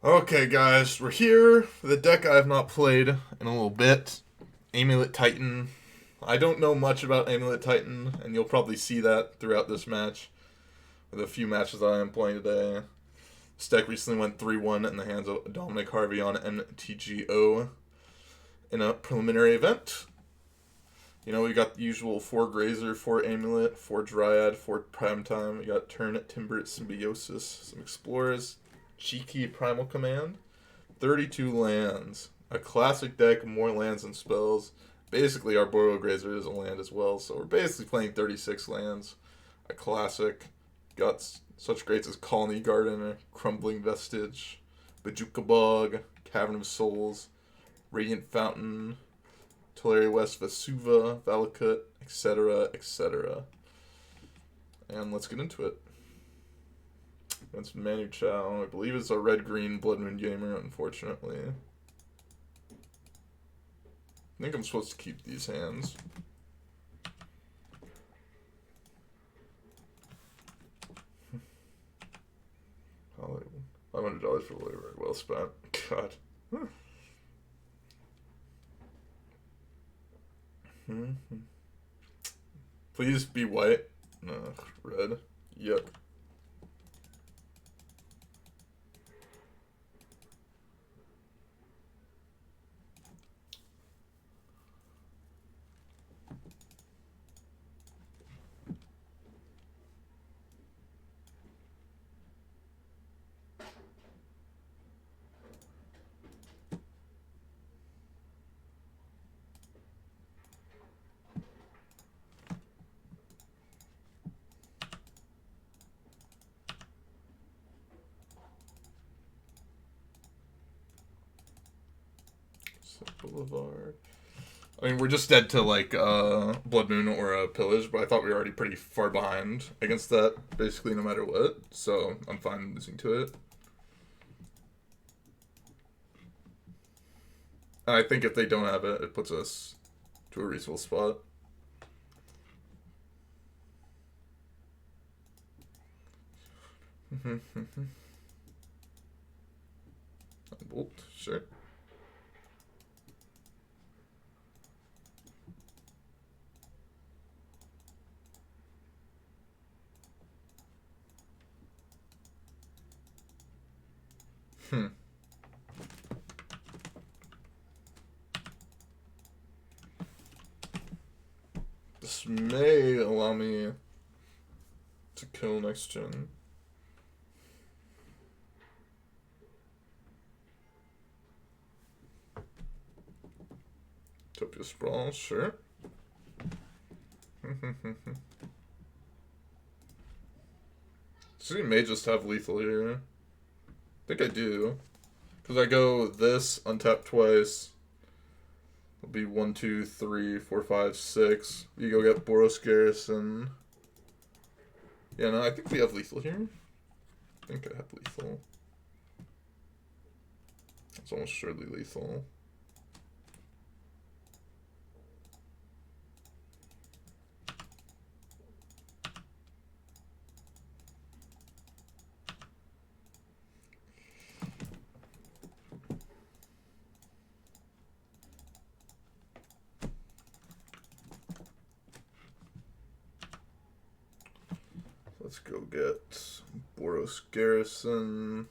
Okay, guys, we're here for the deck I have not played in a little bit. Amulet Titan. I don't know much about Amulet Titan, and you'll probably see that throughout this match with a few matches that I am playing today. This deck recently went 3-1 in the hands of Dominic Harvey on MTGO in a preliminary event. You know, we got the usual 4 Grazer, 4 Amulet, 4 Dryad, 4 Primetime. We got Turn, Timber, Symbiosis, some Explorers, cheeky Primal Command, 32 lands. A classic deck, more lands and spells. Basically, our Boros Grazer is a land as well, so we're basically playing 36 lands. A classic. Got such greats as Colony Garden, Crumbling Vestige, Bajuka Bog, Cavern of Souls, Radiant Fountain, Tulare West Vesuva, Valkut, etc., etc. And let's get into it. That's Manu Chao. I believe it's a red-green Blood Moon Gamer, unfortunately. I think I'm supposed to keep these hands. $500 for labor. Well spent. God. Please be white. Ugh, red. Yep. Boulevard. I mean, we're just dead to like Blood Moon or a Pillage, but I thought we were already pretty far behind against that, basically no matter what. So I'm fine losing to it. And I think if they don't have it, it puts us to a reasonable spot. Bolt, sure. This may allow me to kill next gen. Topia Sprawl, sure. So you may just have lethal here. I think I do. Because I go this, untap twice. It'll be 1, 2, 3, 4, 5, 6. You go get Boros Garrison. Yeah, no, I think we have lethal here. I think I have lethal. It's almost surely lethal. Let's go get Boros Garrison.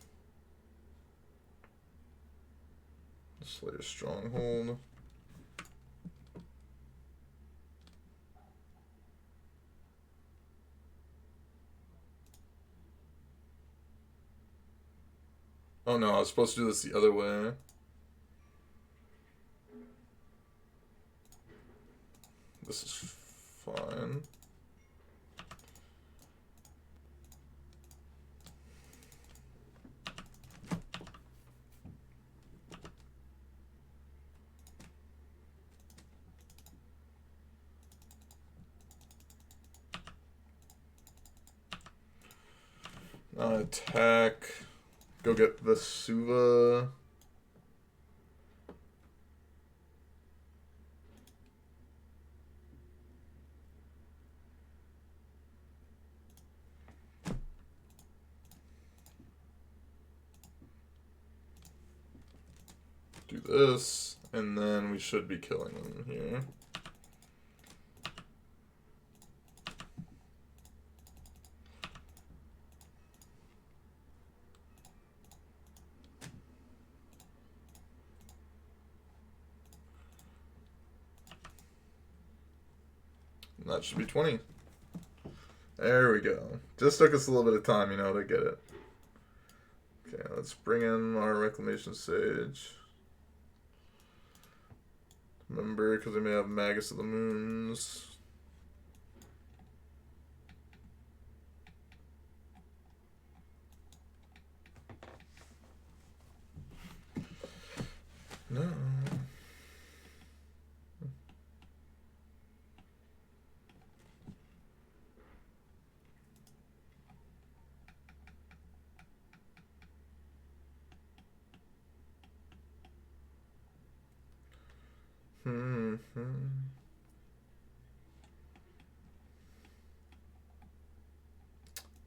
Slayer Stronghold. Oh no, I was supposed to do this the other way. This is fine. Attack. Go get Vesuva. do this, and then we should be killing them here. And that should be 20. There we go. Just took us a little bit of time, you know, to get it. Okay, let's bring in our Reclamation Sage. Remember, because we may have Magus of the Moons. No.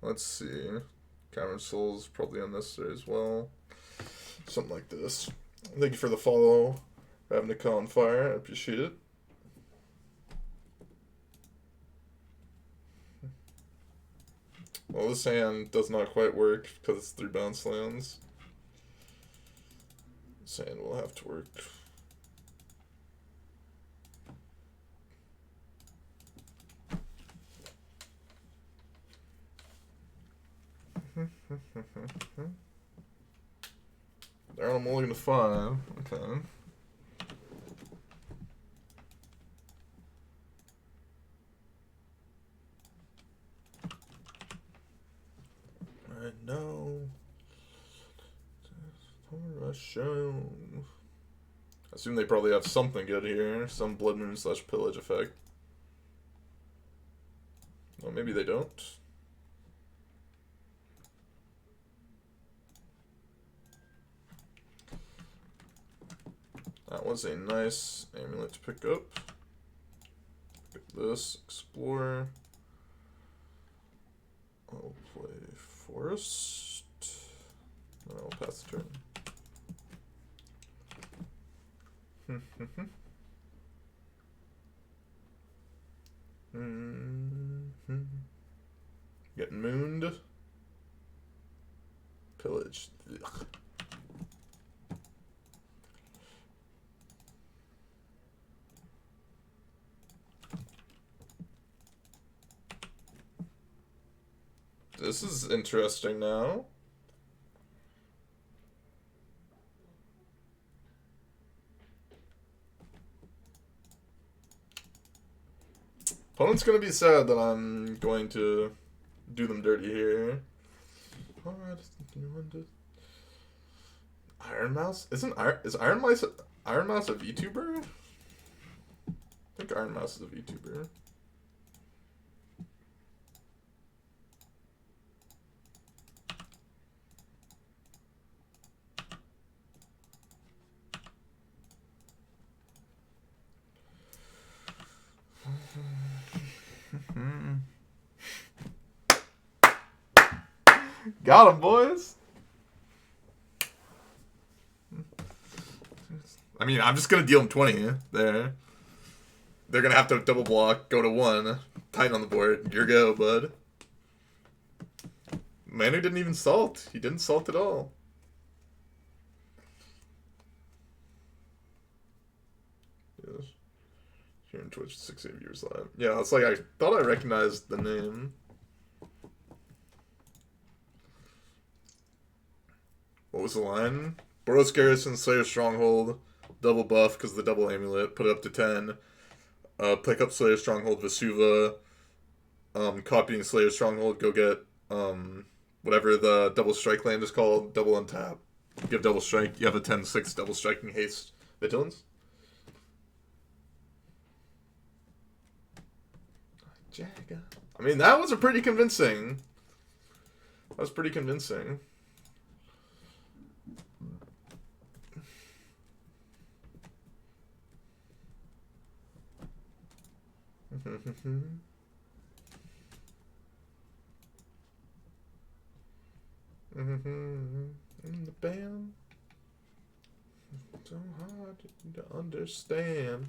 Let's see. Cavern Soul's probably unnecessary as well. Something like this. Thank you for the follow. Having to call on fire. I appreciate it. Well, this hand does not quite work because it's 3 bounce lands. This hand will have to work. There, I'm only going to 5. Okay. I know. I assume they probably have something good here. Some Blood Moon / Pillage effect. Well, maybe they don't. That was a nice amulet to pick up. Pick up this, explore. I'll play Forest. And I'll pass the turn. Getting mooned. Pillage. Ugh. This is interesting now. Opponent's gonna be sad that I'm going to do them dirty here. Alright, Iron Mouse? Is Iron Mouse a VTuber? I think Iron Mouse is a VTuber. Got him, boys. I mean, I'm just gonna deal him 20 there. They're gonna have to double block, go to 1, Titan on the board. Your go, bud. Manu didn't even salt. He didn't salt at all. Yes. Here on Twitch, 6 viewers live. Yeah, it's like I thought I recognized the name. What was the line? Boros Garrison, Slayer Stronghold, double buff because of the double amulet, put it up to 10. Pick up Slayer Stronghold, Vesuva, copying Slayer Stronghold, go get whatever the double strike land is called, double untap. You have double strike, you have a 10-6 double striking haste vigilance. Jagga. I mean, that was a pretty convincing. That was pretty convincing. In the band. So hard to understand.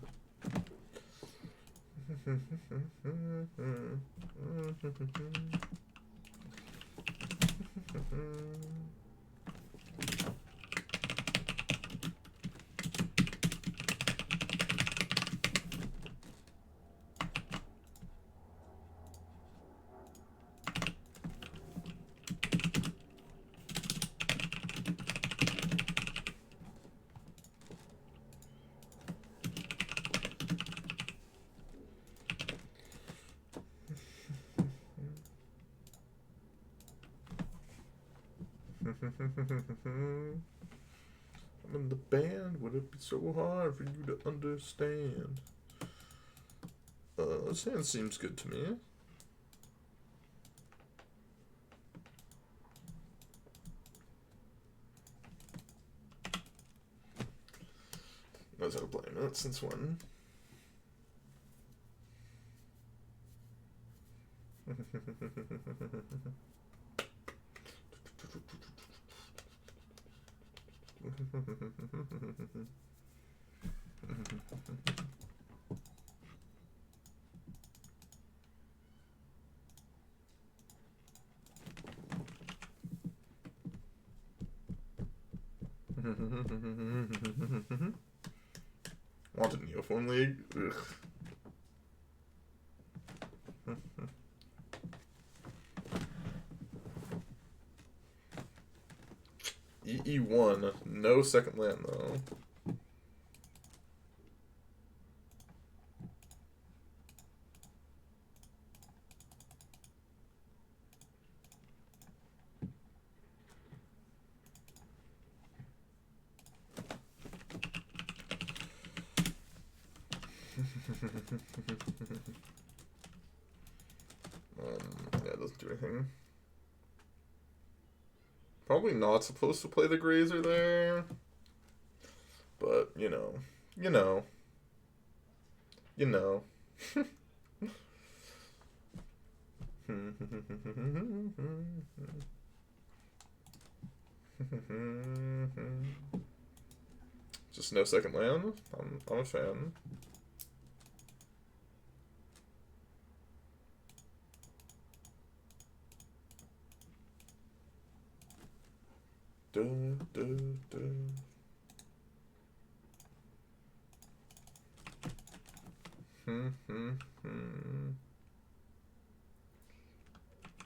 I'm in the band. Would it be so hard for you to understand? This hand seems good to me. Knows how to play it since when? Wanted Neophone League? Ugh. EE1, no second land though. Yeah, it doesn't do anything. Probably not supposed to play the Grazer there. But, you know. You know. You know. Just no second land? I'm a fan.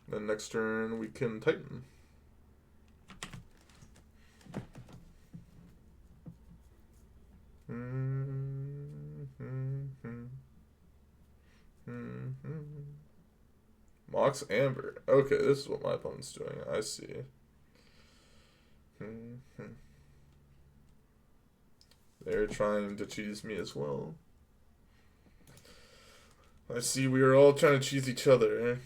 Then next turn we can Titan. Mox Amber. Okay, this is what my opponent's doing. I see. They're trying to cheese me as well. I see we are all trying to cheese each other.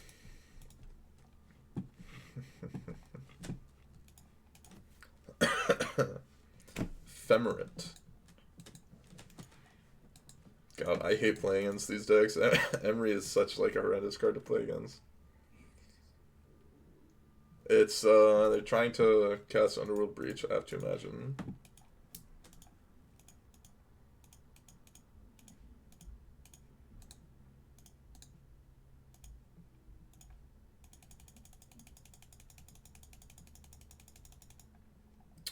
Ephemerate. God, I hate playing against these decks. Emery is such like a horrendous card to play against. It's they're trying to cast Underworld Breach, I have to imagine.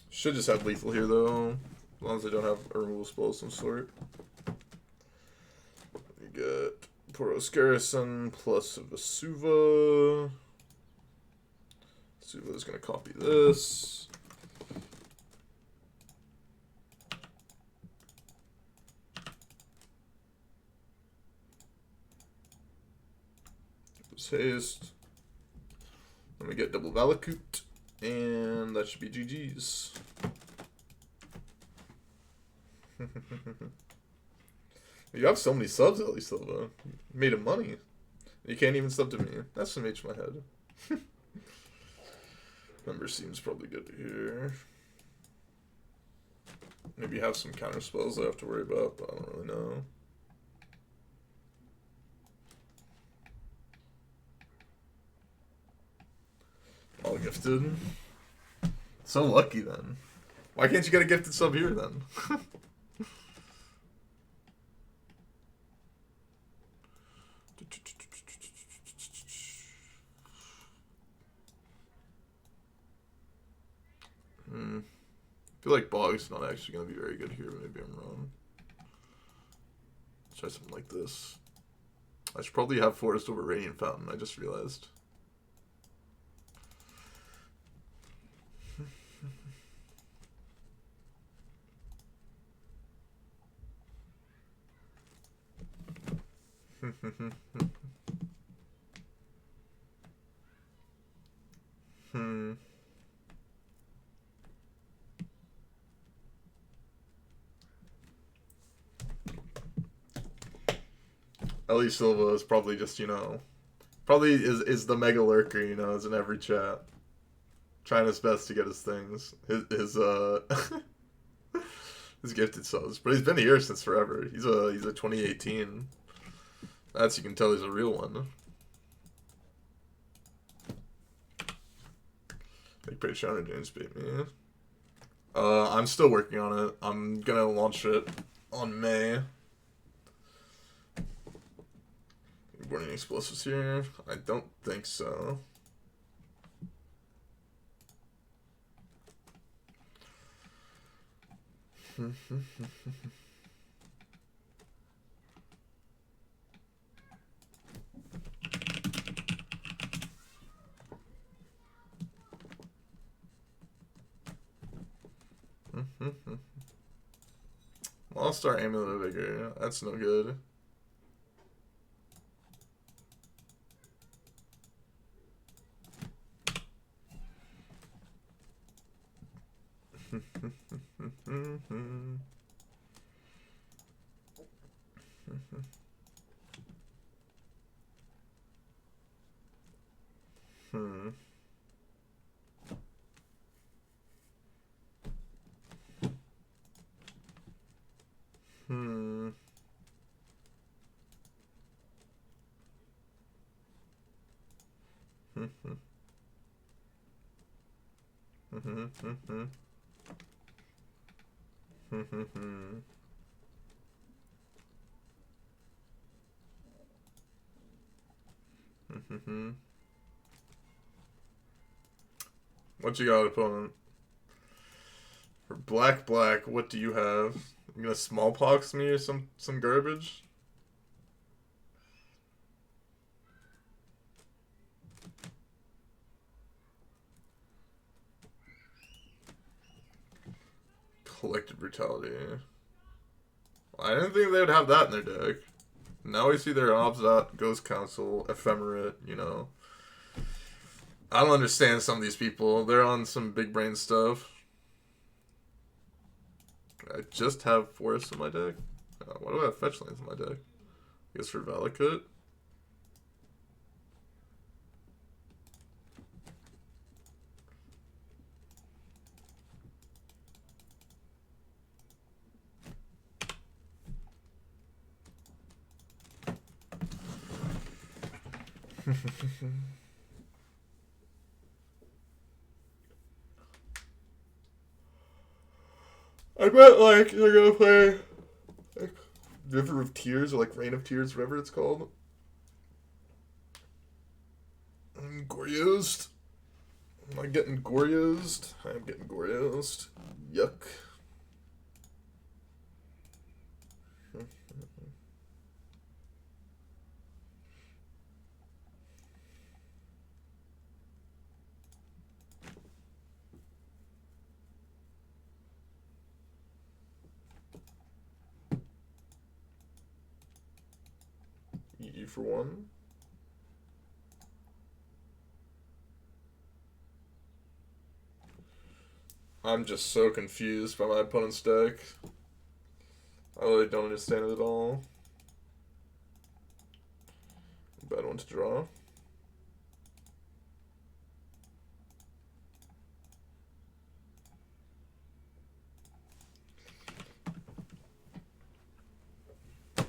Should just have lethal here though, as long as I don't have a removal spell of some sort. We get Poros Garrison plus Vesuva. Vesuva is going to copy this. Haste. Then we get double Valkut, and that should be GG's. You have so many subs at least, Silva. You made him money. You can't even sub to me. That's some H in my head. Number seems probably good to hear. Maybe have some counter spells I have to worry about, but I don't really know. All gifted. So lucky then. Why can't you get a gifted sub here then? I feel like Bog's not actually going to be very good here. Maybe I'm wrong. Let's try something like this. I should probably have Forest over Radiant Fountain. I just realized. Ellie Silva is probably just, you know, probably is the mega lurker, you know, is in every chat. Trying his best to get his things. His his gifted subs. But he's been here since forever. He's a 2018. That's, you can tell he's a real one. Like pretty sure James beat me. I'm still working on it. I'm gonna launch it on May. Burning explosives here? I don't think so. I'll start Amulet Vigor. That's no good. What you got, opponent? For black, what do you have? You gonna smallpox me or some garbage? Collective Brutality. I didn't think they would have that in their deck. Now we see their Obzat, Ghost Council, Ephemerate, you know. I don't understand some of these people. They're on some big brain stuff. I just have Forest in my deck. Why do I have Fetch Lands in my deck? I guess for Valkut. I bet, like, they're gonna play, like, River of Tears, or, like, Rain of Tears, whatever it's called. I'm Goryosed. Am I getting Goryosed? I'm getting Goryosed. Yuck. E for one. I'm just so confused by my opponent's deck. I really don't understand it at all. Bad one to draw.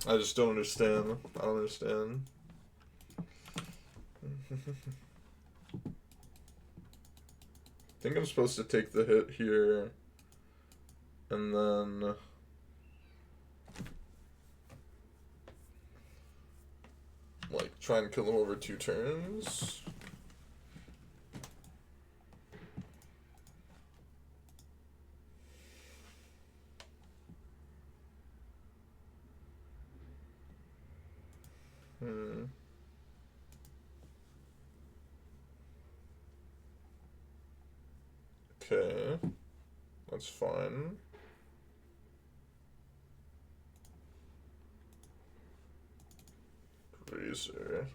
I just don't understand. I don't understand. I think I'm supposed to take the hit here And then like try and kill him over 2 turns. Okay, that's fine. Razor.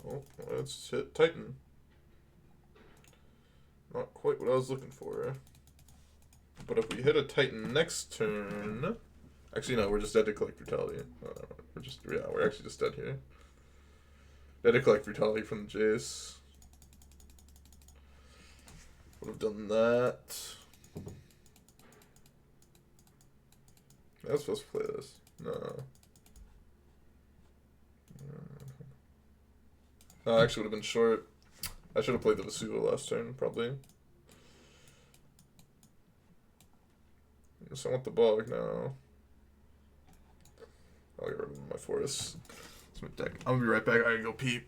Oh, let's hit Titan. Not quite what I was looking for. But if we hit a Titan next turn... Actually, no, we're just dead to collect Brutality. We're actually just dead here. Dead to collect Brutality from the Jace. Would have done that. I was supposed to play this. No. No, I actually would have been short. I should have played the Vesuva last turn, probably. So I want the Bog now. I'll get rid of my forest. It's my deck. I'll be right back. I gotta go pee.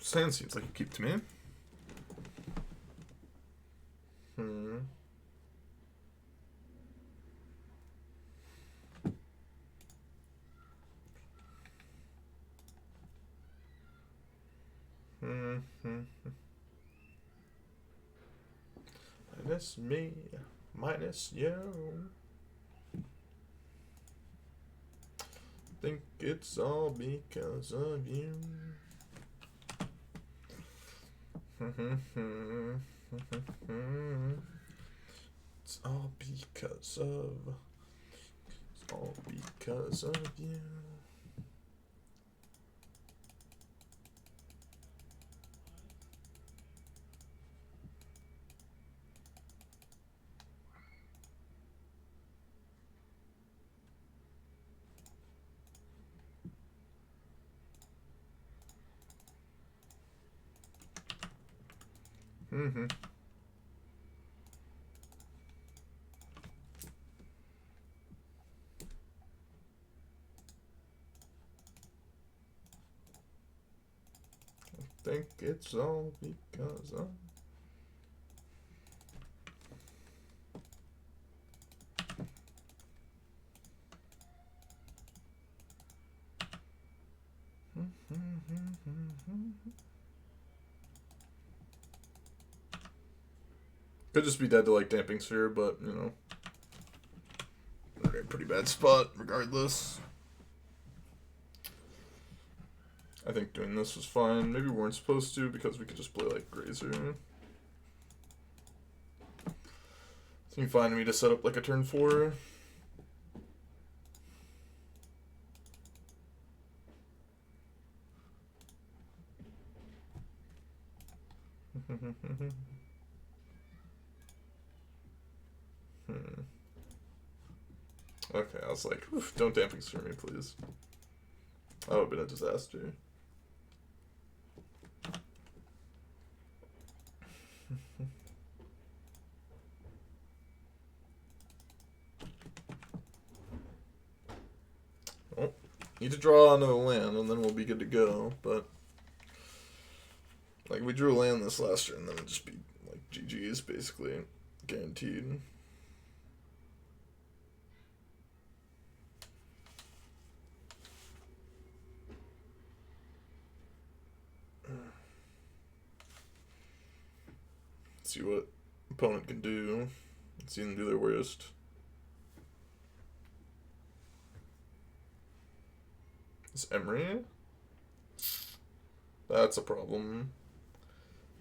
Sand seems like a keep to me. Minus me, minus you. Think it's all because of you. It's all because of. It's all because of you. I think it's all because of. Could just be dead to like Damping Sphere, but you know, we're in a pretty bad spot regardless. I think doing this was fine. Maybe we weren't supposed to because we could just play like Grazer. Seemed fine to me to set up like a turn 4. Okay, I was like, oof, don't Damping Sphere me, please. That would have been a disaster. Oh, need to draw another land and then we'll be good to go, but Like, we drew a land this last turn, and then it'd just be, like, GG's, basically. Guaranteed. See what opponent can do. See them do their worst. Is Emery? That's a problem.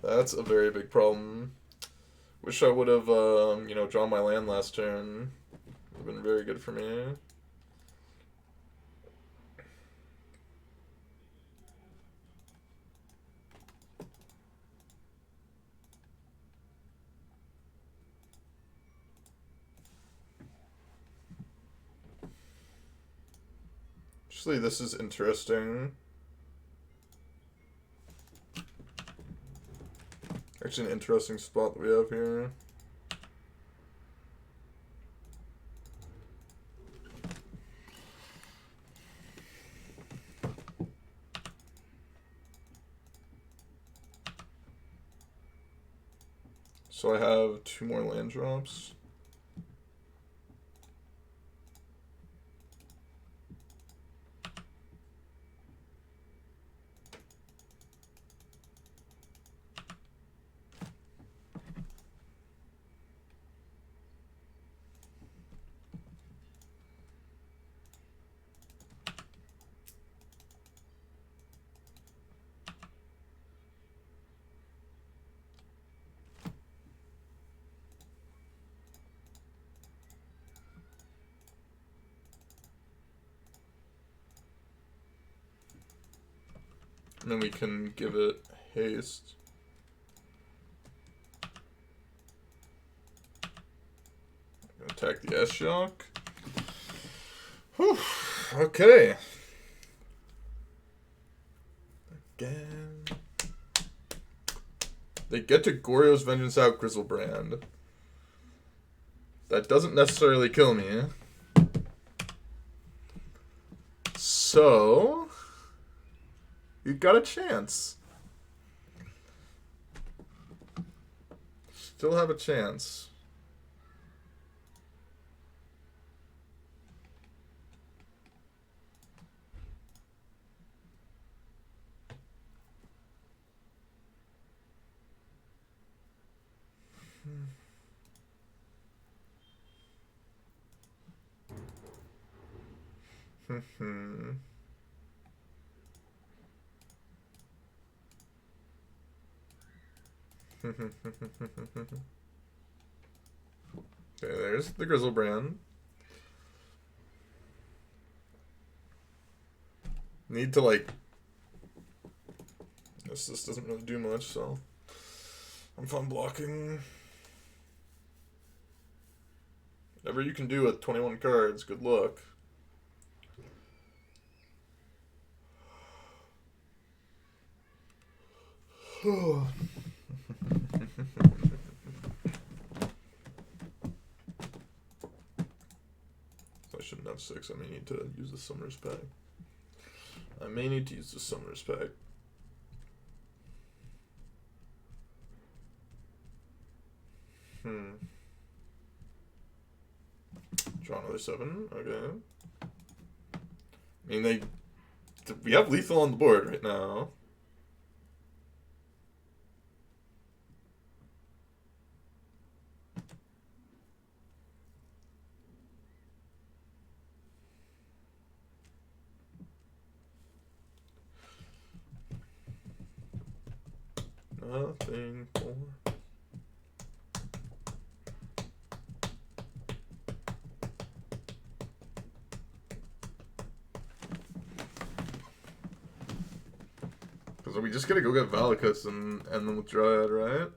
That's a very big problem. Wish I would have, you know, drawn my land last turn. Would have been very good for me. Actually, this is interesting. Actually, an interesting spot that we have here. So I have 2 more land drops. And then we can give it haste. Attack the S-Shock. Whew. Okay. Again. They get to Goryo's Vengeance out Grizzlebrand. That doesn't necessarily kill me. So... you got a chance. Still have a chance. Okay, there's the Grizzlebrand. Need to, like... this doesn't really do much, so... I'm fine blocking. Whatever you can do with 21 cards, good luck. I shouldn't have 6. I may need to use the Summoner's Pack. I may need to use the Summoner's Pack. Draw another 7. Okay. I mean, we have lethal on the board right now. Nothing more. Because we just gotta go get Valkuts and end them with Dryad, right?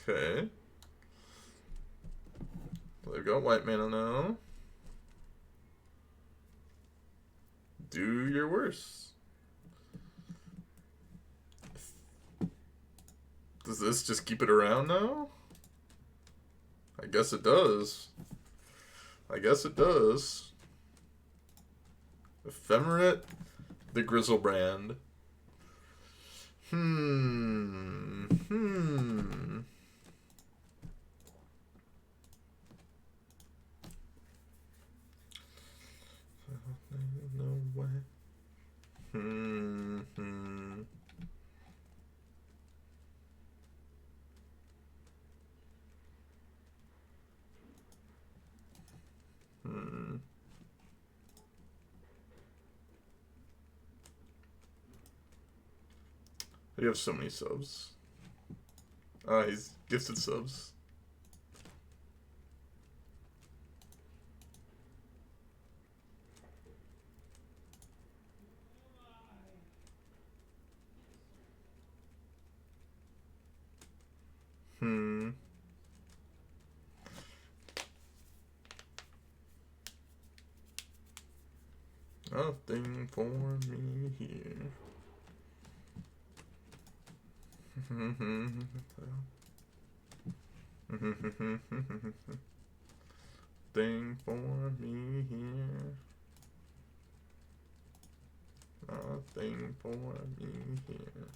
Okay. They've got white mana now. Do your worst. Does this just keep it around now? I guess it does. I guess it does. Ephemerate, the Grizzlebrand. No way. You have so many subs. Ah, he's gifted subs. Nothing for me here. Thing for me here. Nothing for me here.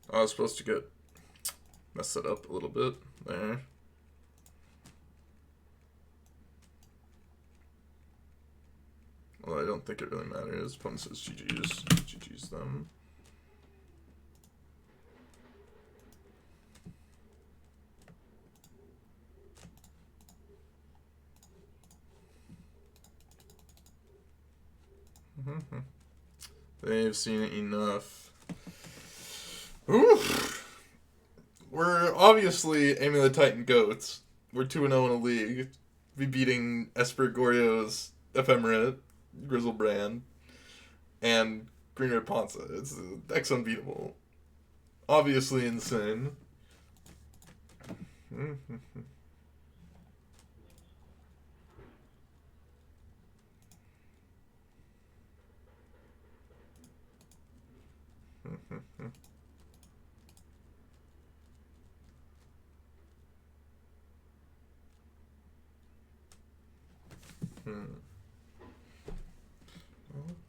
I was supposed to mess it up a little bit there. Well, I don't think it really matters. Opponent says GG's. GG's them. They've seen it enough. Oof. We're obviously Amulet Titan goats. We're 2-0 in a league. We beating Esper Goryo's Ephemerate, Grizzlebrand, and Green Red Ponza. It's deck's unbeatable. Obviously insane.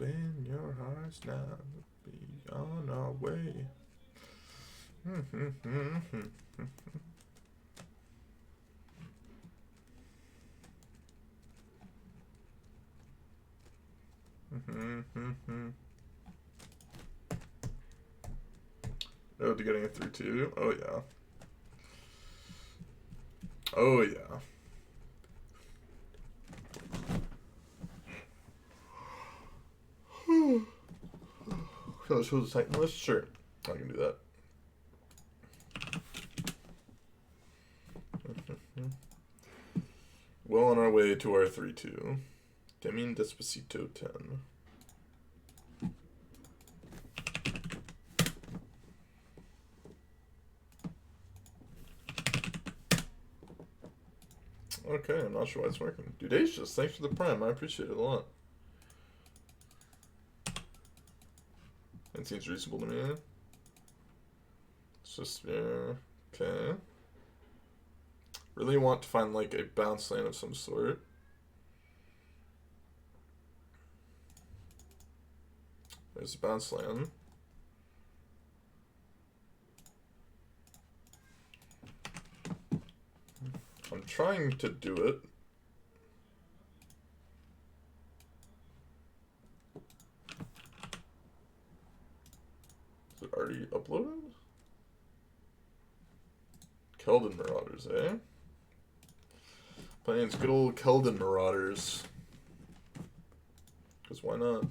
Open your hearts now, be on our way. Oh, to getting it through too? Oh yeah. Oh yeah. Can I show the Titan list? Sure. I can do that. Well on our way to our 3-2. Demin Despacito 10. Okay, I'm not sure why it's working. Dudacious, thanks for the prime. I appreciate it a lot. That seems reasonable to me. It's just, yeah, okay. Really want to find, like, a bounce land of some sort. There's a bounce land. I'm trying to do it. Is it already uploaded? Keldon Marauders, eh? Playing good old Keldon Marauders. Because why not?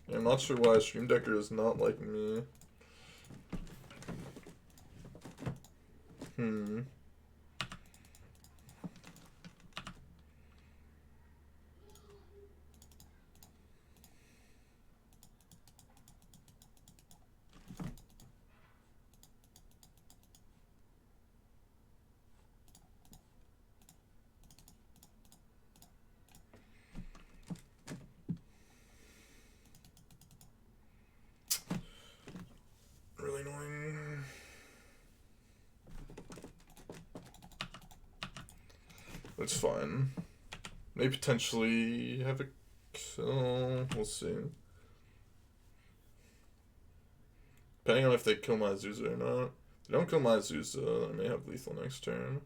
Yeah, I'm not sure why Stream Decker is not liking me. Really annoying. It's fine. May potentially have a kill. We'll see. Depending on if they kill my Zuza or not. If they don't kill my Zuza, I may have lethal next turn.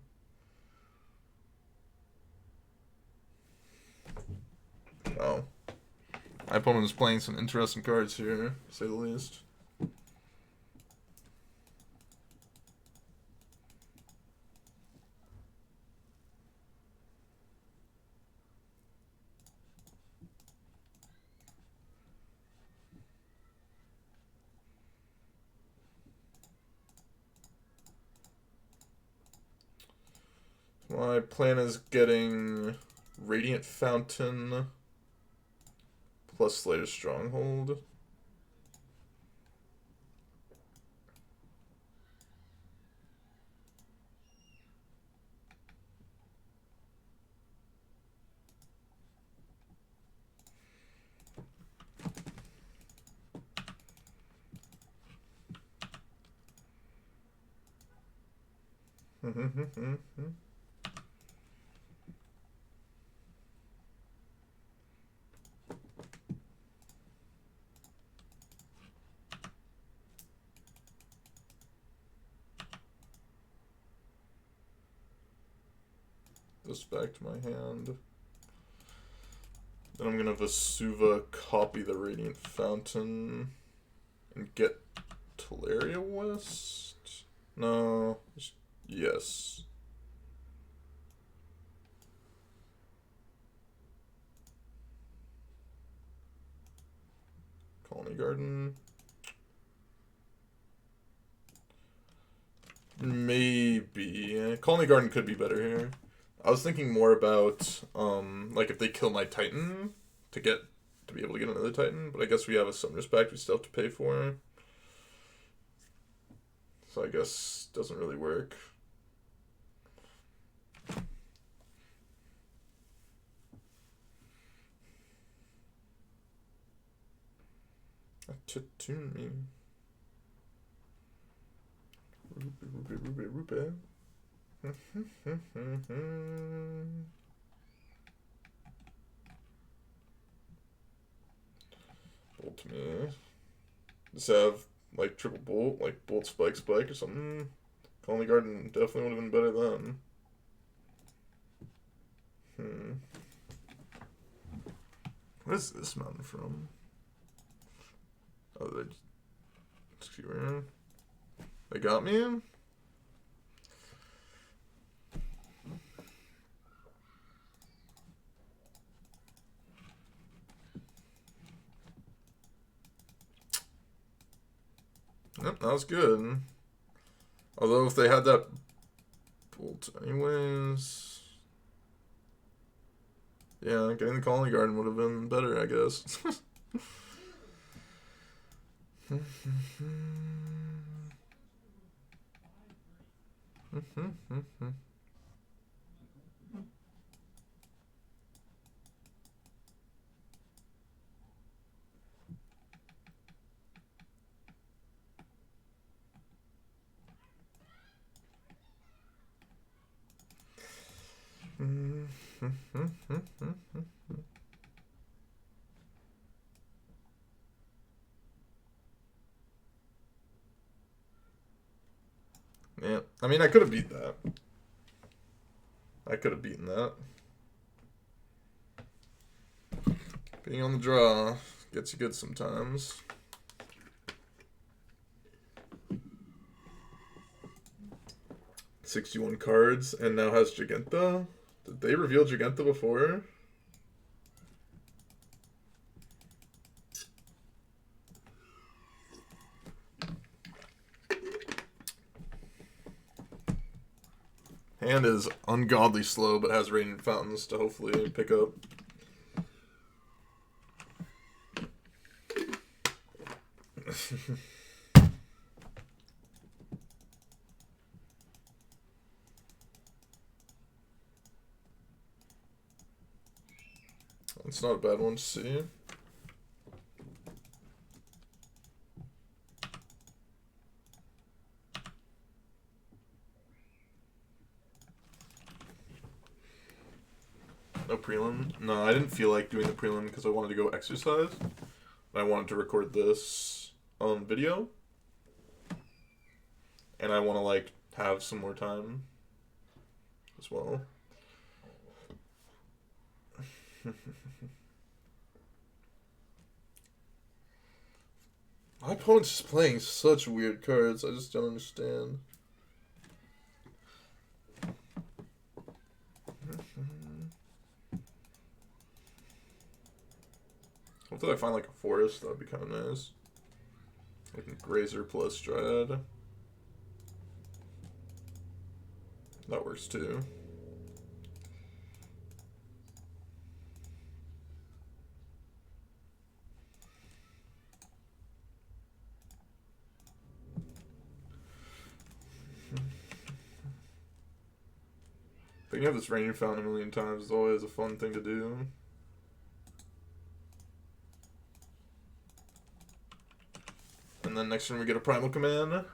Oh. My opponent is playing some interesting cards here, to say the least. My plan is getting Radiant Fountain plus Slayer Stronghold. This back to my hand. Then I'm gonna Vesuva copy the Radiant Fountain and get Teleria West? No. Yes. Colony Garden. Maybe. Colony Garden could be better here. I was thinking more about, like, if they kill my Titan, to be able to get another Titan, but I guess we have a Summoner's Pact we still have to pay for. So I guess doesn't really work. Tune me. Rupe. Bolt me. Just have like triple bolt, like bolt spike spike or something. Colony Garden definitely would have been better then. What is this mountain from? Oh, they got me? Yep, that was good. Although if they had that bolt anyways... Yeah, getting the Colony Garden would have been better, I guess. Yeah, I mean, I could have beat that. I could have beaten that. Being on the draw gets you good sometimes. $61 cards and now has Giganta. Did they reveal Giganta before? Hand is ungodly slow, but has Radiant Fountains to hopefully pick up. It's not a bad one to see. No prelim? No, I didn't feel like doing the prelim because I wanted to go exercise. I wanted to record this on video. And I want to, like, have some more time as well. My opponent's just playing such weird cards. I just don't understand. Hopefully I find like a forest. That would be kind of nice. Like a Grazer plus Dryad. That works too. But you have this Radiant Fountain a million times. It's always a fun thing to do. And then next turn we get a Primal Command.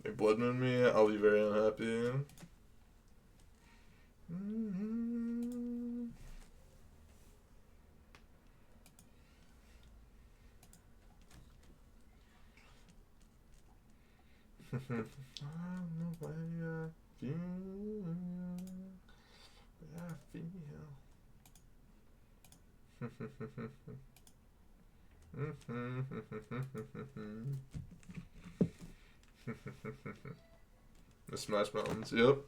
They Blood Moon me, I'll be very unhappy. I know where I feel. The Smash Mountains, yep.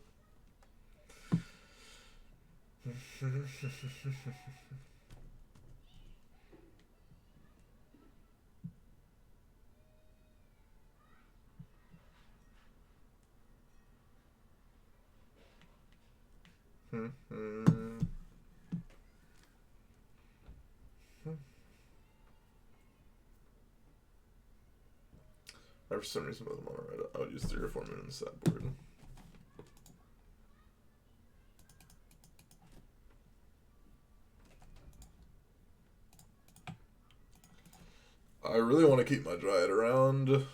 For some reason, with them on right, I would use 3 or 4 moon in the sideboard. I really want to keep my Dryad around.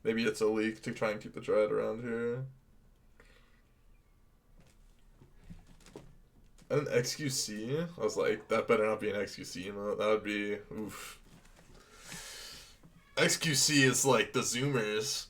Maybe it's a leak to try and keep the Dryad around here. And an XQC? I was like, that better not be an XQC emote. That would be, oof. XQC is like the Zoomers.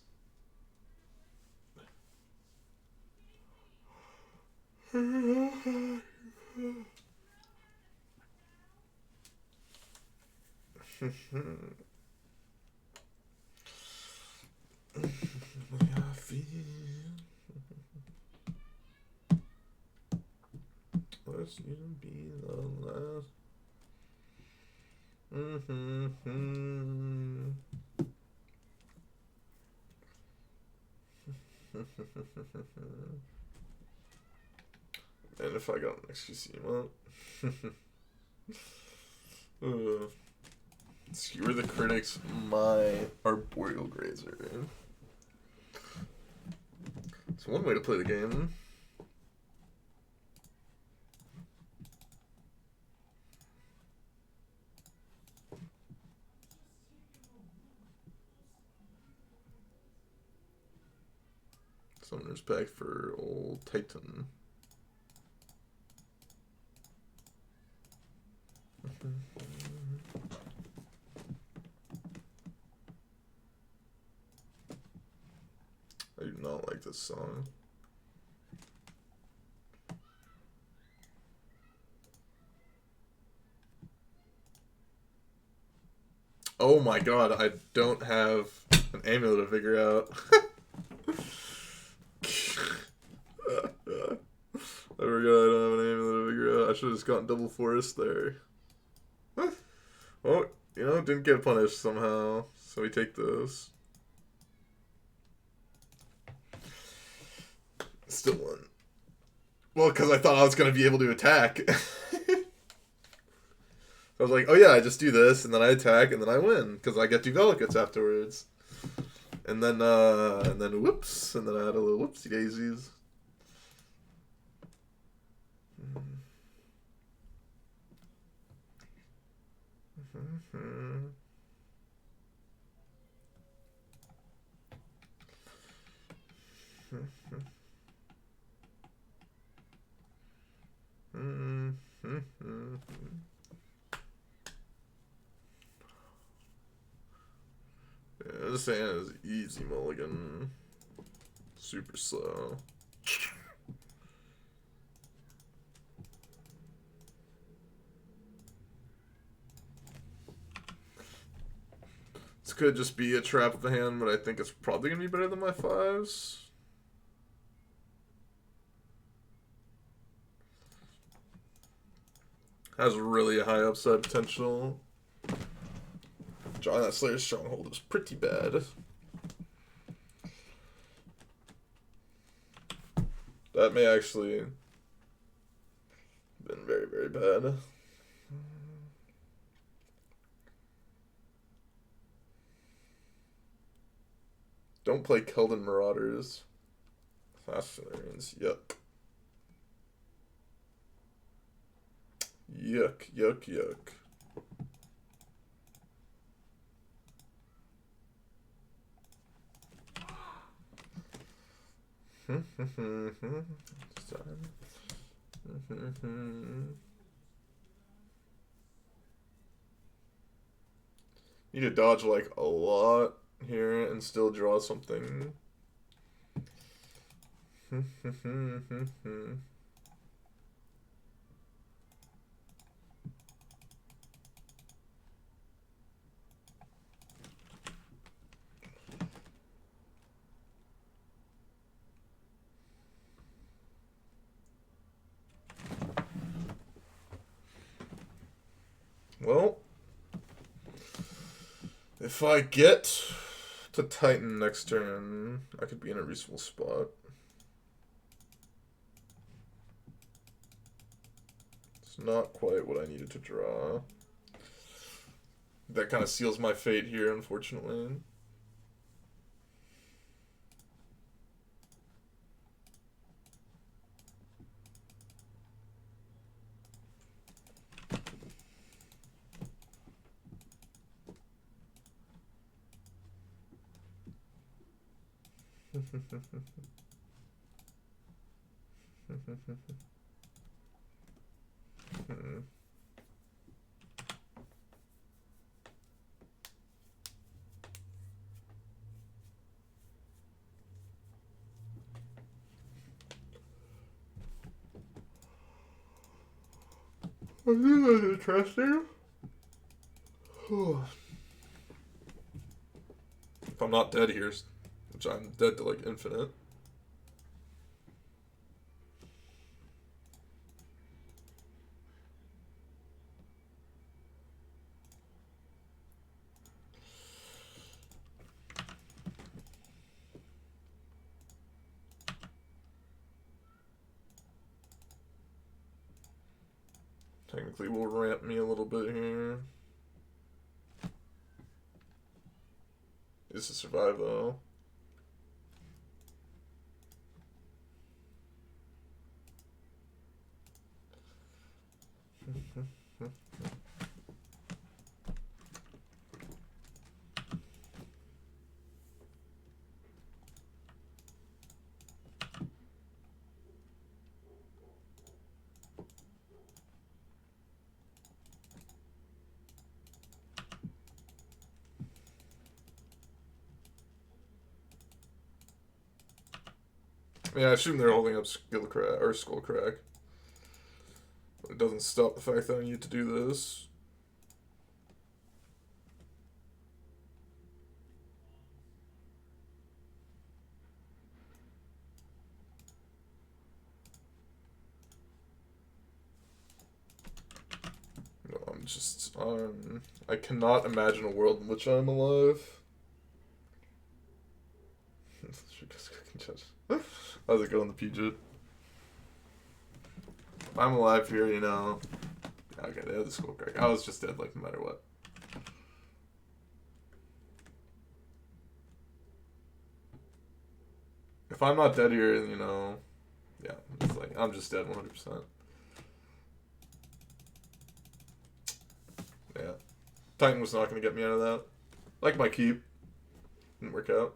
Let's even be the last. And if I got an XQC emote. Skewer the critics, my Arboreal Grazer. It's one way to play the game. Summoner's pack for old Titan. I do not like this song. Oh my god, I don't have an amulet of vigor out. I forgot I don't have an amulet of vigor out. I should have just gotten double forest there. Well, you know, didn't get punished somehow. So we take those. Still won. Well, because I thought I was going to be able to attack. I was like, oh yeah, I just do this, and then I attack, and then I win, because I get 2 Valkuts afterwards. And then whoops, and then I had a little whoopsie daisies. Yeah, this hand is easy mulligan. Super slow. This could just be a trap of the hand, but I think it's probably going to be better than my 5s. Has really a high upside potential. Drawing that Slayer's Stronghold is pretty bad. That may actually have been very, very bad. Don't play Keldon Marauders. Fast Valerians, yuck. Yuck, yuck, yuck. Need to dodge like a lot here and still draw something. Well, if I get to Titan next turn, I could be in a reasonable spot. It's not quite what I needed to draw. That kind of seals my fate here, unfortunately. I think that's interesting. If I'm not dead here, which I'm dead to like infinite. Technically will ramp me a little bit here. Is to survive though. Yeah, I assume they're holding up skill crack or skull crack. But it doesn't stop the fact that I need to do this. Just, I cannot imagine a world in which I'm alive. How's it going, the Puget? If I'm alive here, you know. Okay, they had the skull crack. I was just dead, like, no matter what. If I'm not dead here, you know. Yeah, it's like, I'm just dead 100%. Yeah. Titan was not going to get me out of that. Like my keep. Didn't work out.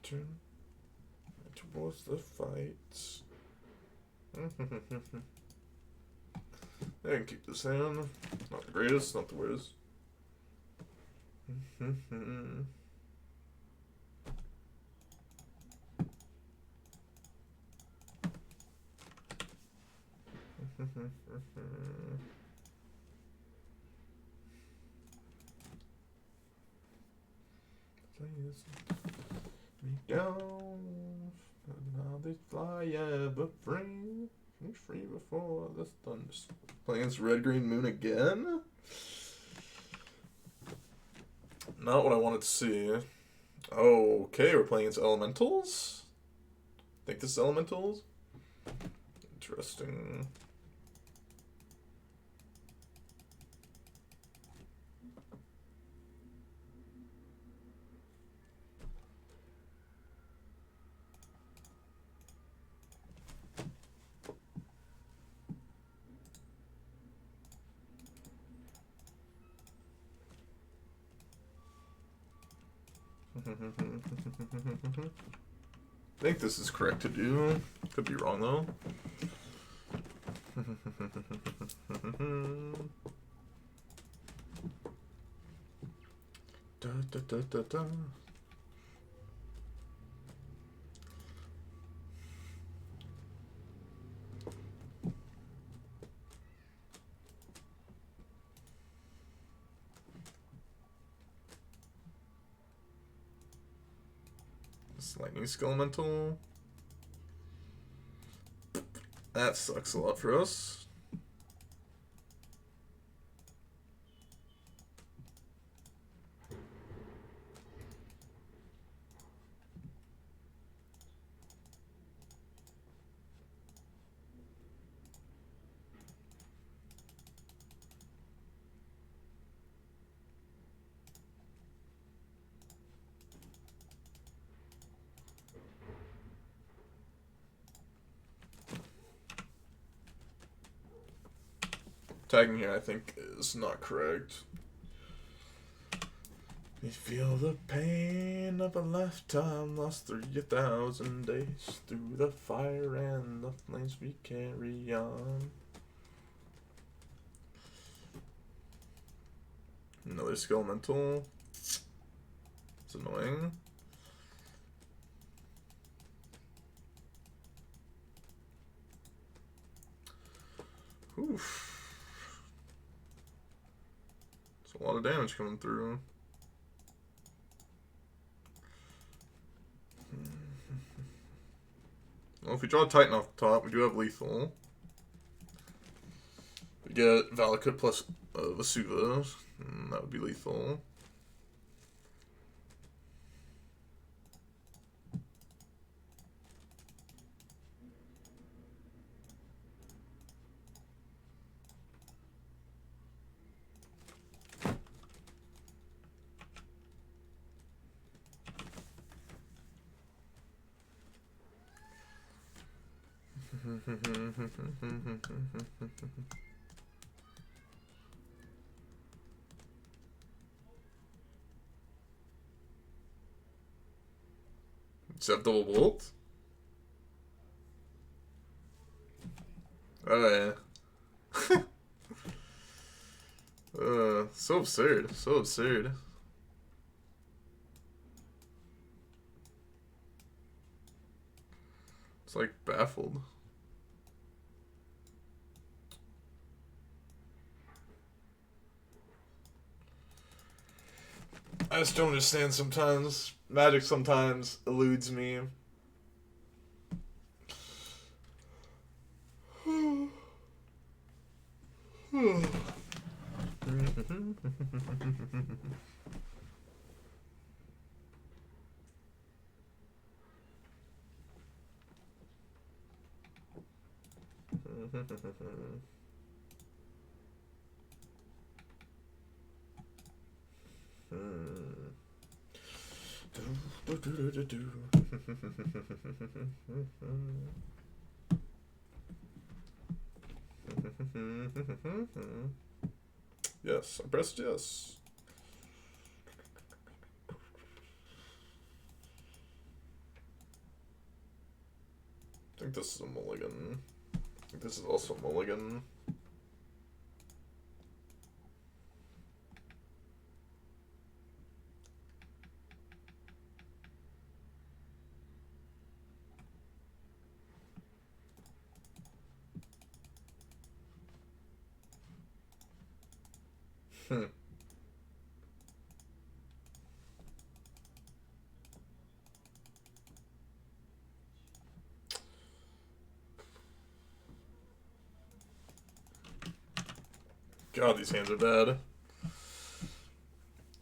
Turn towards the fight. I can keep this hand. Not the greatest, not the worst. Me down, now they fly ever free. Be free before the thunder. Playing this red green moon again? Not what I wanted to see. Okay, we're playing its elementals? I think this is elementals? Interesting. I think this is correct to do. Could be wrong though. Da, da, da, da, da. This lightning skelemental. That sucks a lot for us. Tagging here, I think, is not correct. We feel the pain of a lifetime lost 3,000 days through the fire and the flames we carry on. Another skelemental. It's annoying. Oof. It's a lot of damage coming through. Well, if we draw a Titan off the top, we do have lethal. We get Valkut plus Vasuva, and that would be lethal. Except double bolt. Oh yeah. So absurd. So absurd. It's like baffled. I just don't understand sometimes. Magic sometimes eludes me. Yes, I pressed yes. I think this is a mulligan. I think this is also a mulligan. God, these hands are bad.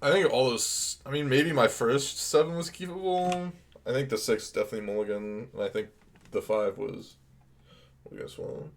I think all those... I mean, maybe my first 7 was keepable. I think the 6 definitely mulligan. And I think the 5 was mulligan as well.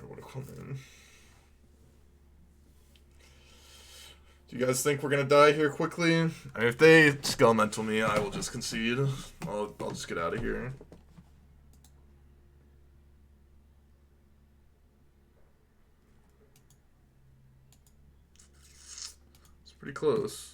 What a cool name. Do you guys think we're gonna die here quickly? I mean, if they skelemental me, I will just concede. I'll just get out of here. It's pretty close.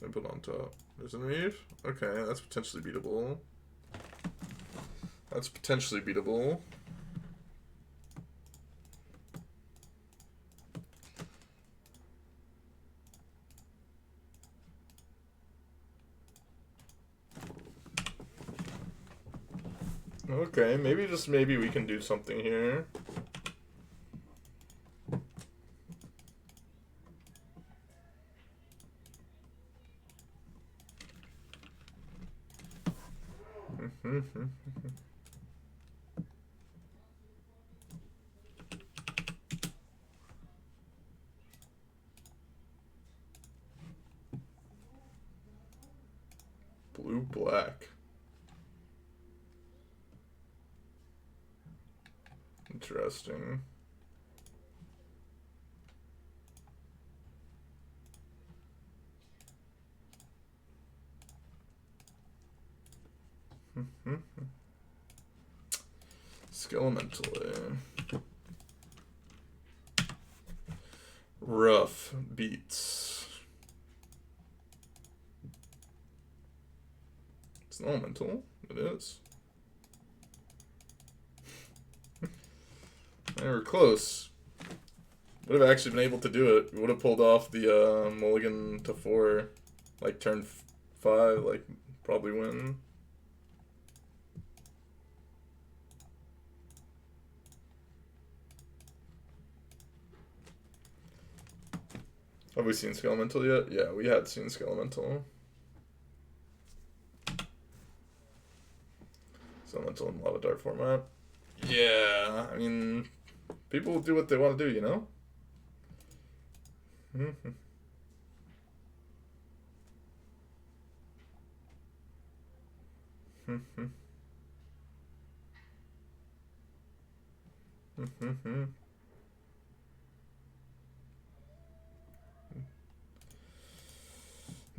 I put on top. There's an reef? Okay, that's potentially beatable. That's potentially beatable. Okay, maybe just maybe we can do something here. Blue black. Interesting. Skelementally. Rough beats. It's an elemental. It is. They were close. Would have actually been able to do it. We would have pulled off the mulligan to 4, like turn 5, like probably win. Have we seen Skelemental yet? Yeah, we had seen Skelemental. Skelemental in Lava Dart format. Yeah, I mean, people will do what they want to do, you know? Need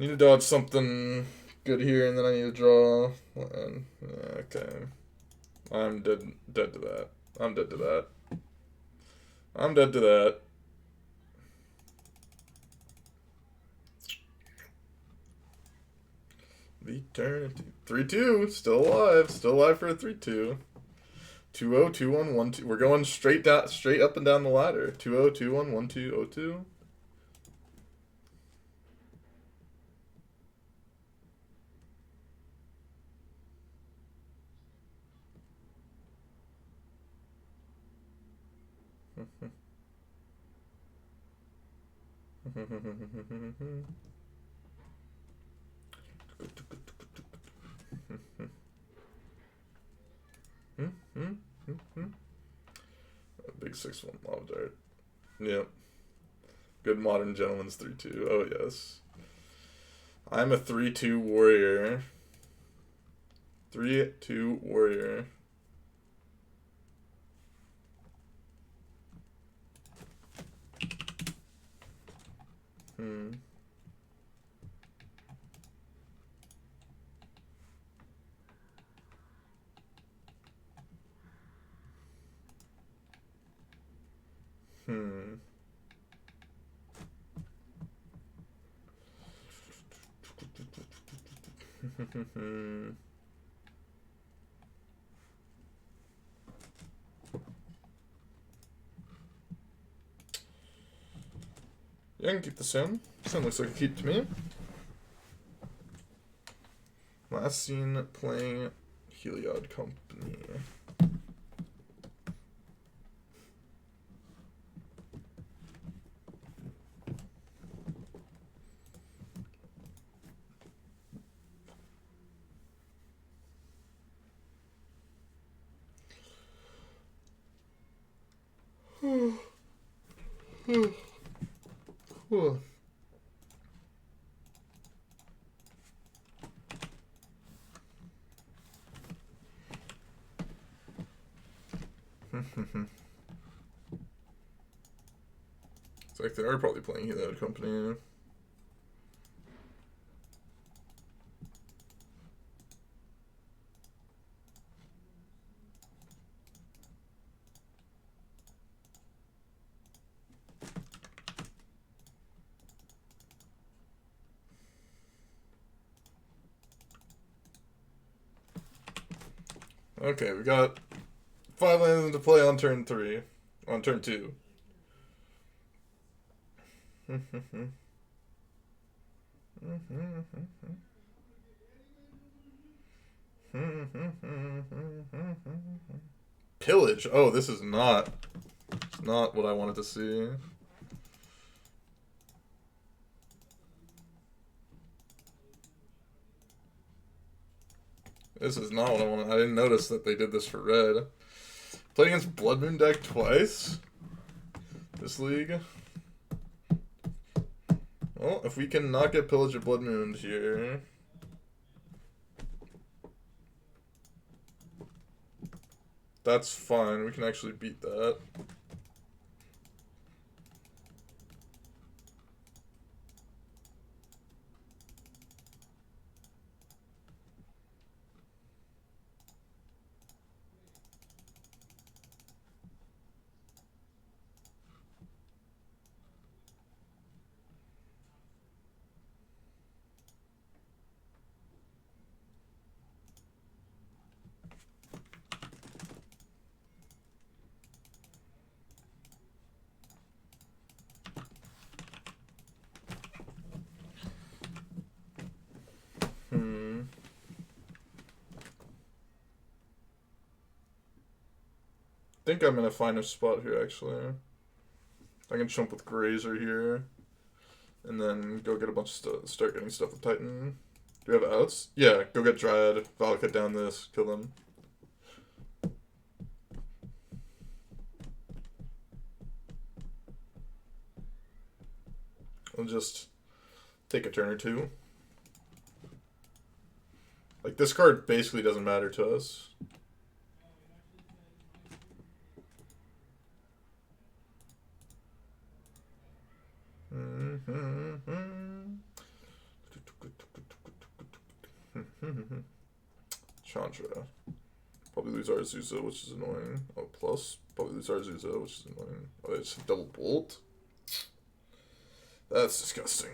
to dodge something good here, and then I need to draw. And, yeah, okay. I'm dead to that. I'm dead to that. I'm dead to that. Eternity. 3-2. Still alive. Still alive for a 3-2. 2-0, 2-1, 1-2. We're going straight up and down the ladder. 2-0, 2-1, 1-2, 0-2. Big 6-1 Lava Dart. Yep. Good modern gentleman's 3-2. Oh, yes. I'm a 3-2 warrior. 3-2 warrior. Yeah, I can keep the Sin. Sin looks like a keep to me. Last seen playing Heliod Company. It's like they are probably playing Heliod Company. Okay, we got 5 lands to play on turn 3. On turn 2. Pillage. Oh, this is not what I wanted to see. This is not what I wanted. I didn't notice that they did this for red. Played against Blood Moon deck twice this league. Well, if we can not get Pillage of Blood Moon here. That's fine. We can actually beat that. think I'm gonna find a spot here actually. I can jump with Grazer here, and then go get a bunch of stuff. Start getting stuff with Titan. Do we have outs? Yeah, go get Dryad. Valkut down this. Kill them. I'll just take a turn or two. Like, this card basically doesn't matter to us. Chandra. Probably lose our Azusa, which is annoying. Oh, plus. Probably lose our Azusa, which is annoying. Oh, it's a double bolt? That's disgusting.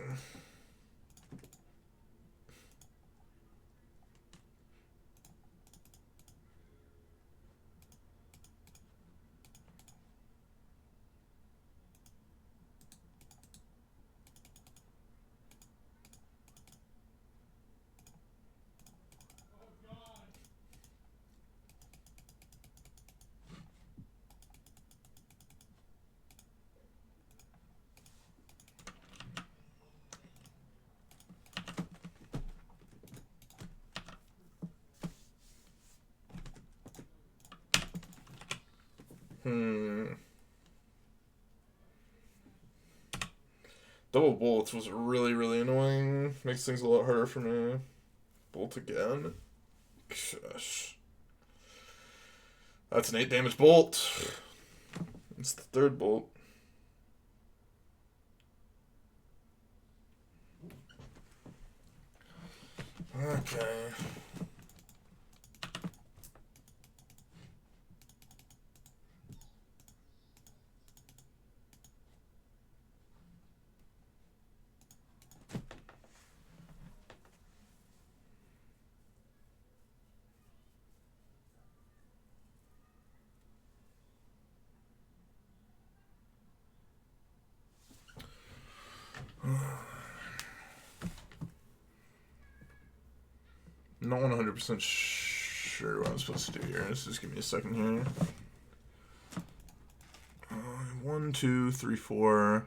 Double bolts was really, really annoying. Makes things a lot harder for me. Bolt again. Gosh. That's an 8 damage bolt. It's the third bolt. Okay. Not 100% sure what I'm supposed to do here. Let's just give me a second here. 1, 2, 3, 4,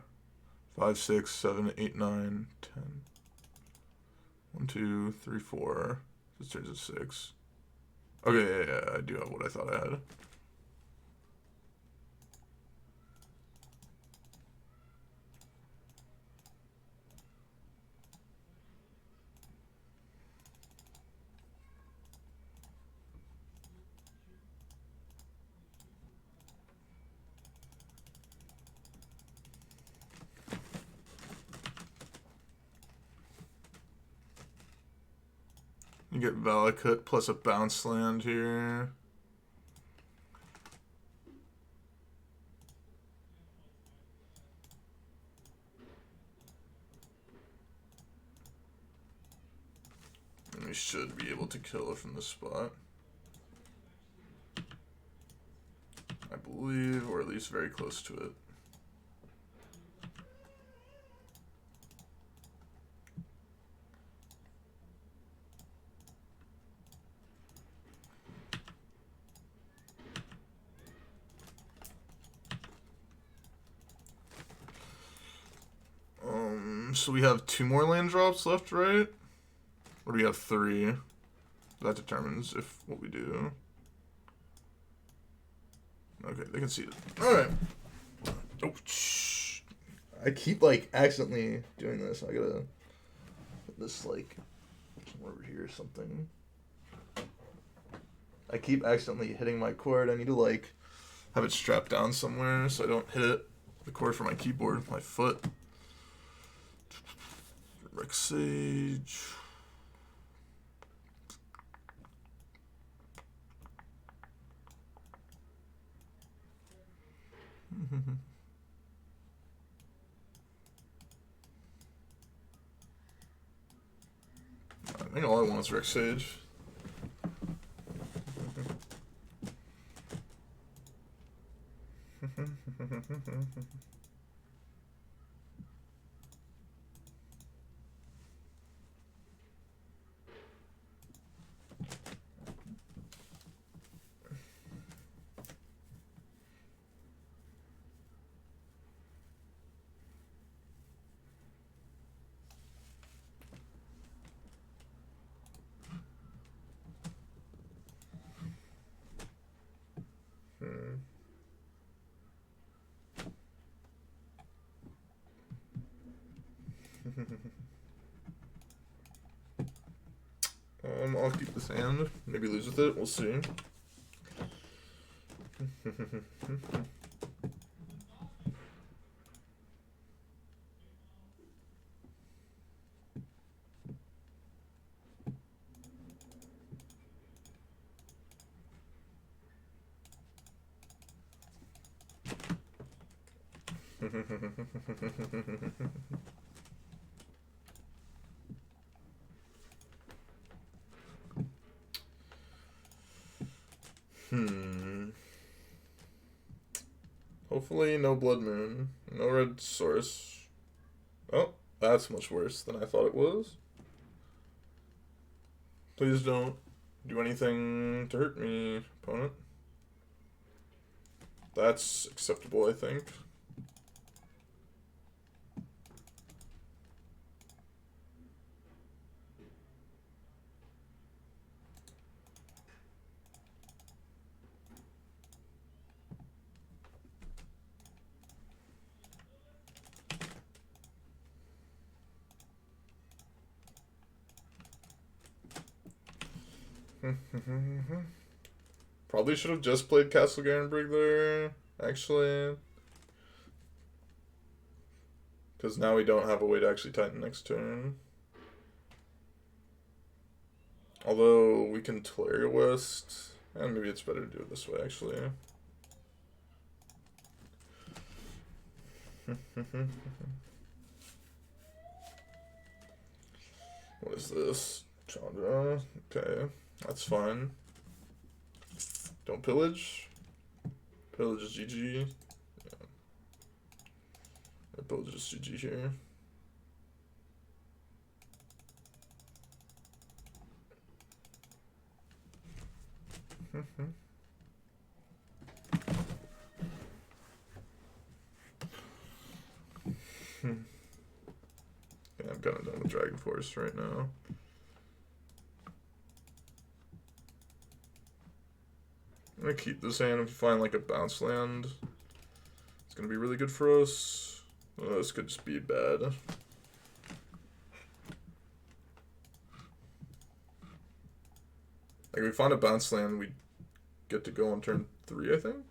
5, 6, 7, 8, 9, 10. 1, 2, 3, 4. This turns to 6. Okay, yeah, I do have what I thought I had. You get Valkut plus a bounce land here. And we should be able to kill it from this spot. I believe, or at least very close to it. So we have 2 more land drops left, right? Or do we have 3? That determines if what we do. Okay, they can see it. Alright. Oh, shh. I keep, like, accidentally doing this. I gotta put this, like, somewhere over here or something. I keep accidentally hitting my cord. I need to, like, have it strapped down somewhere so I don't hit the cord from my keyboard with my foot. Rex Sage. I think all I want is Rex Sage. I'll keep this hand. Maybe lose with it. We'll see. Hopefully no Blood Moon. No Red Source. Oh, that's much worse than I thought it was. Please don't do anything to hurt me, opponent. That's acceptable, I think. Probably should have just played Castle Garenbrig there, actually. Because now we don't have a way to actually Titan next turn. Although we can Tolaria West. And maybe it's better to do it this way, actually. What is this? Chandra. Okay, that's fine. Don't pillage. Pillage is GG. Yeah. Pillage is GG here. Yeah, I'm kind of done with Dragon Force right now. I'm gonna keep this hand if we find like a bounce land. It's gonna be really good for us. Oh, this could just be bad. Like if we find a bounce land, we get to go on turn 3, I think.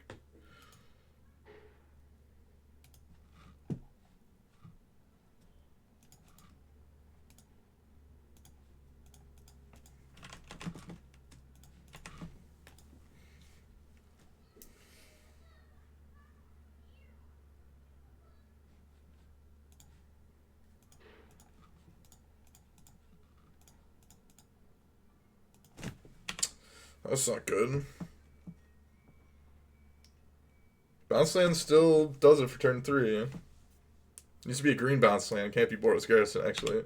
That's not good. Bounce land still does it for turn 3. It needs to be a green bounce land. It can't be Boros Garrison, actually.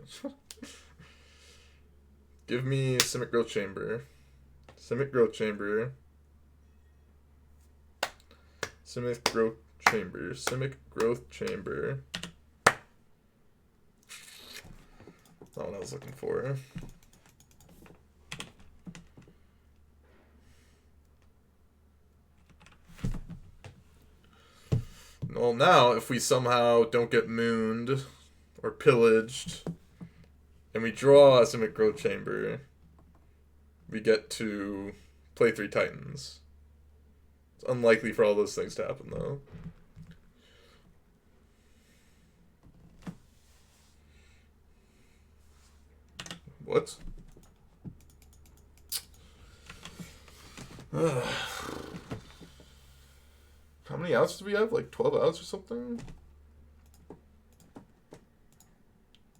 Give me Simic Growth Chamber. Simic Growth Chamber. Simic Growth Chamber. Simic Growth Chamber. Not what I was looking for. Well, now, if we somehow don't get mooned or pillaged, and we draw a Simic Growth Chamber, we get to play 3 Titans. It's unlikely for all those things to happen, though. What? How many outs do we have? Like 12 outs or something?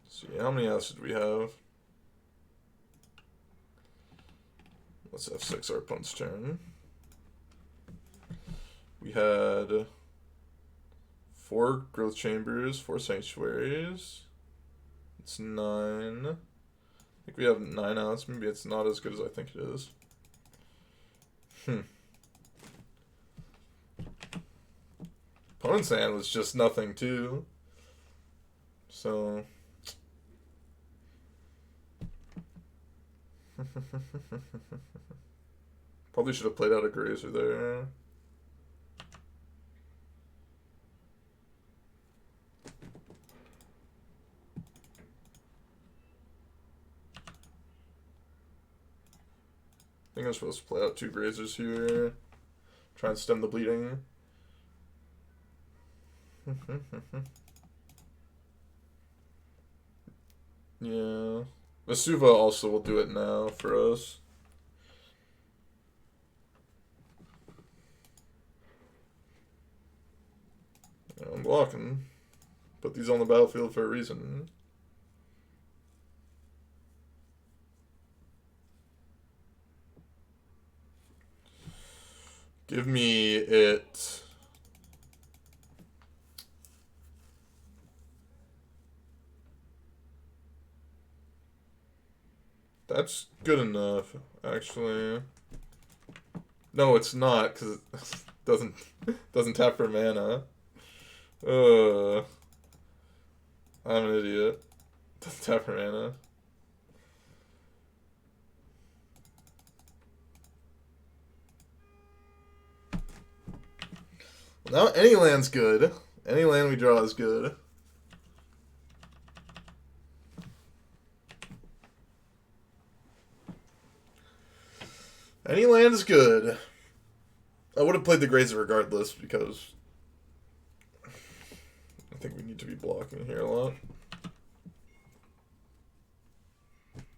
Let's see, how many outs did we have? Let's F6 our opponent's turn. We had 4 growth chambers, 4 sanctuaries. It's 9. I think we have 9 outs. Maybe it's not as good as I think it is. Opponent's hand was just nothing too. So probably should have played out a Grazer there. think I'm supposed to play out 2 grazers here. Try and stem the bleeding. Yeah. Vesuva also will do it now for us. I'm blocking. Put these on the battlefield for a reason. Give me it. That's good enough, actually. No, it's not, because it doesn't tap for mana. I'm an idiot. Doesn't tap for mana. Now any land's good. Any land we draw is good. Any land is good. I would have played the Grazer regardless because I think we need to be blocking here a lot.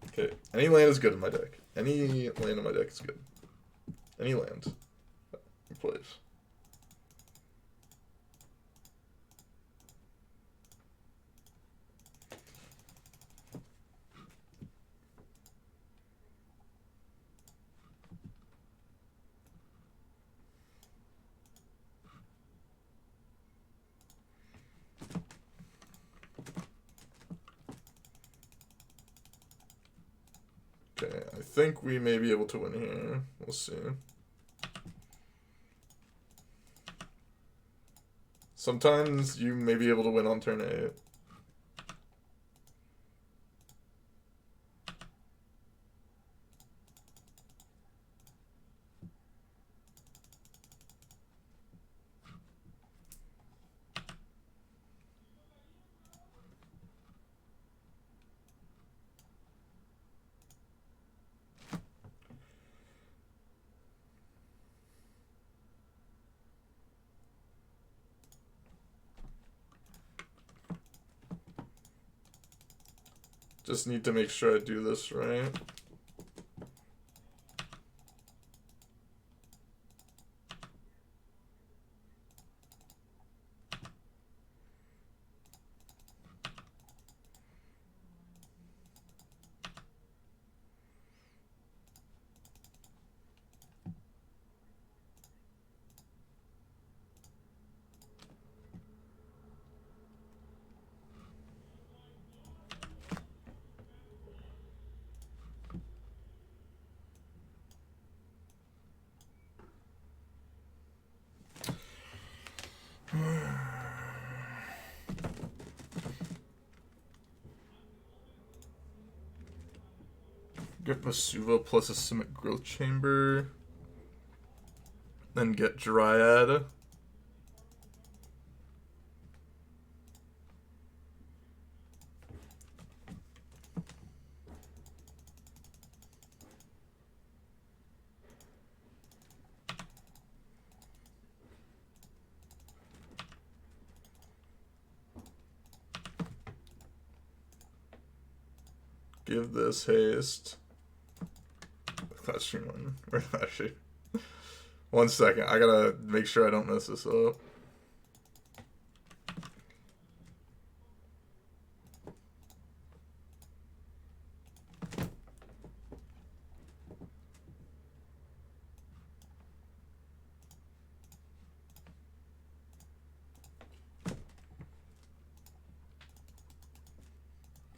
Okay, any land is good in my deck. Any land in my deck is good. Any land. Please. Okay, I think we may be able to win here. We'll see. Sometimes you may be able to win on turn 8. Just need to make sure I do this right. Get Vesuva plus a Simic Growth Chamber. Then get Dryad. Give this haste. Touching one. Actually, 1 second. I gotta make sure I don't mess this up.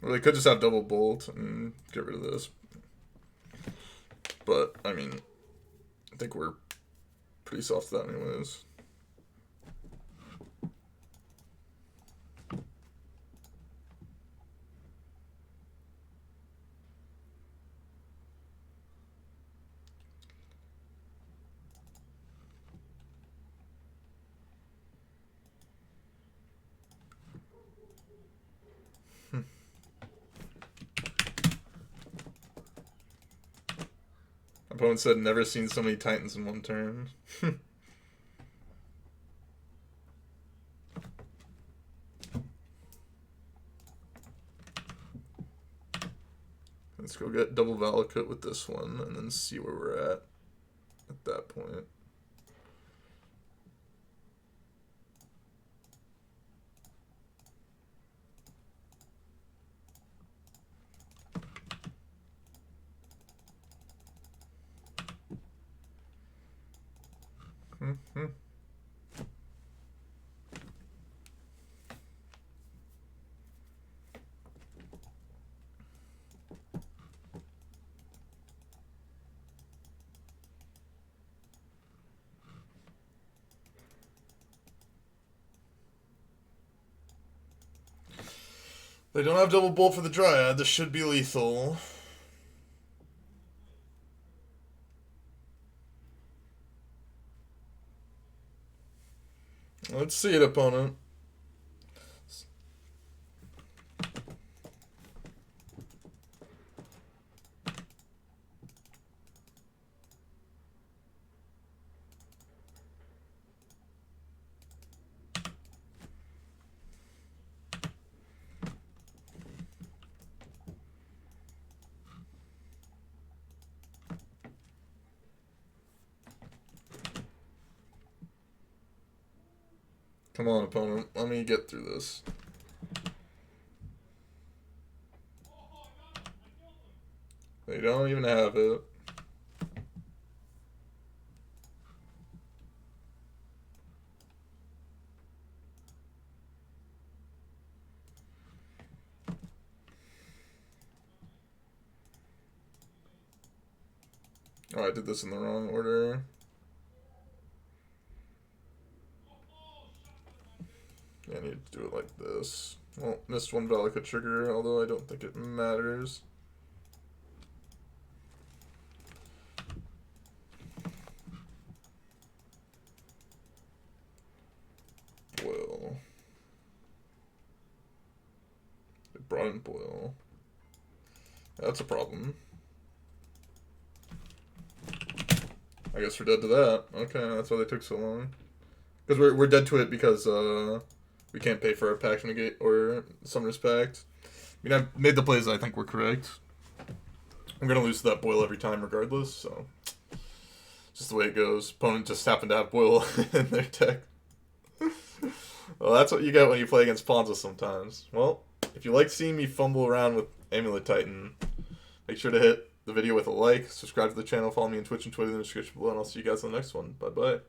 Well, they could just have double bolt and get rid of this. But, I mean, I think we're pretty soft to that anyways. Opponent said never seen so many Titans in one turn. Let's go get double Valkut with this one and then see where we're at that point. They don't have double bolt for the Dryad. This should be lethal. Let's see it, opponent. Come on, opponent. Let me get through this. They don't even have it. Oh, I did this in the wrong order. I need to do it like this. Well, missed one Valkut trigger, although I don't think it matters. Boil. It brought in boil. That's a problem. I guess we're dead to that. Okay, that's why they took so long. Because we're dead to it because we can't pay for our pact negate or Summoner's Pact. I mean, I've made the plays I think were correct. I'm going to lose to that boil every time regardless, so just the way it goes. Opponent just happened to have boil in their deck. Well, that's what you get when you play against Ponza sometimes. Well, if you like seeing me fumble around with Amulet Titan, make sure to hit the video with a like, subscribe to the channel, follow me on Twitch and Twitter in the description below, and I'll see you guys on the next one. Bye-bye.